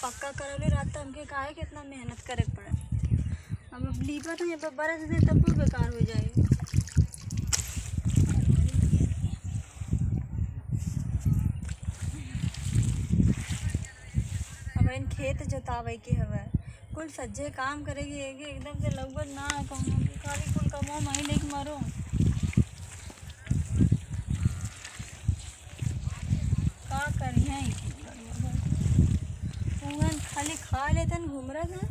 पक्का करले रात हमके काहे कितना मेहनत करे पड़े। अब लीवर नहीं अब बरस दे तब भी बेकार हो जाएगी। अब इन खेत जोतावे के हवे कुल सज्जे काम करेगी एकदम से लगभग ना कहूँ खाली कुल कमो महीने के मरो। का करिए खाली खा लेते घूमरा था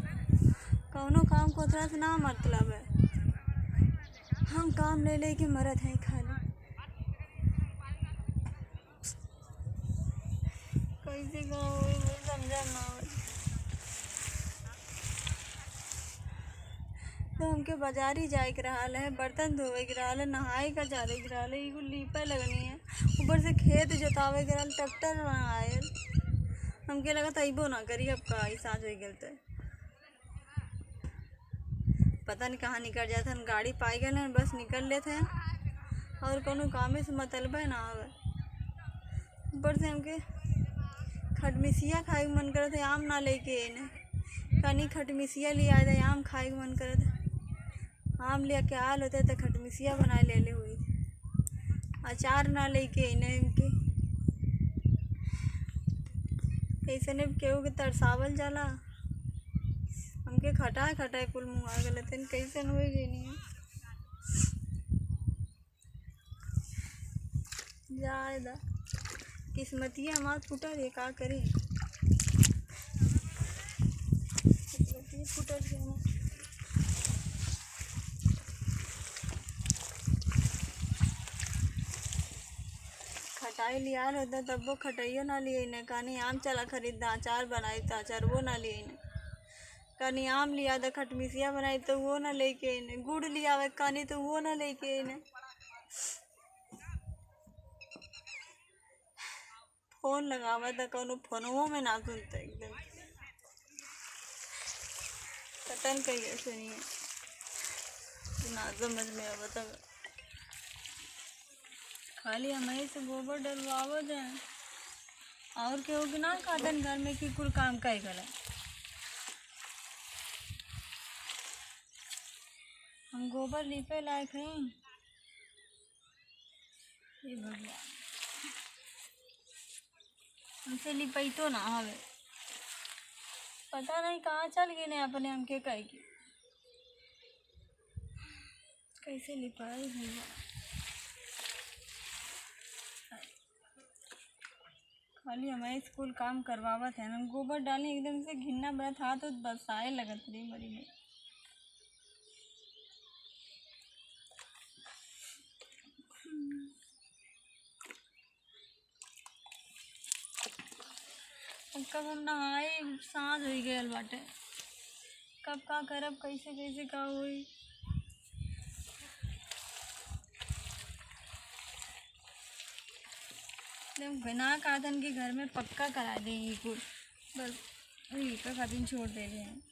कौनो काम कोतरा से ना मतलब है। हम काम ले ले के मरत हैं खाली कैसे समझा ना तो हमके बाजारी जाए के रहा है बर्तन धोवे के रहा है नहाए का जाए के रहा है एगो लीपा लगनी है ऊपर से खेत जोतावे के रहा ट्रैक्टर आए हमके लगा था अबो ना करी अब का साँझ हो गल तो पता नहीं कहाँ निकल जाते हैं गाड़ी पाई गए हैं बस निकल लेते हैं और कोनो काम से मतलब है ना आवे। ऊपर से हमके खटमिसिया खाए के मन करे थे आम ना लेके इन्हें कनी खटमिसिया ले आए थे आम खाए के मन करे थे आम ले के आल होते तो खटमिसिया बनाए ले हुई अचार ना लेके इन्हें इनके कैसे ने केहू के तरसावल जाला हमके खटाए खटाए कुल मुँह आ गए थे कैसे न हुई नहीं जायदा किस्मतिया हमार फूटल है का करी किस्मतिया फूटल है खटाई लिया होता तब वो खटाइयो ना लिए न कहानी आम चला खरीदा अचार बनाई तो अचार वो ना लिए न कहानी आम लिया था खटमिसिया बनाई तो वो ना लेके इन्हें गुड़ लिया हुआ कहानी तो वो ना लेके इन्हें फोन लगावा था कौन फोनों में ना सुनते एकदम पतन कहिए सुनिए ना समझ में आवा था खाली हमें से गोबर डलवावो जाए और के होगी ना काटन घर में कि कुल काम का ही गला हम गोबर लिपे लायक हैं ये भगवान हमसे लिपाई तो ना हवे पता नहीं कहाँ चल गए ने अपने हमके कह की कैसे लिपाई भैया खाली हमारे स्कूल काम करवावत है हम गोबर डाली एकदम से घिन्ना बड़ा था तो बरसाए लगत रही मरी में कब हम नहाए साँझ हो गए बाटे कब का करब कैसे कैसे का हुई बिना कादन के घर में पक्का करा देंगे कुछ बस यही का खातिर छोड़ दे रहे हैं।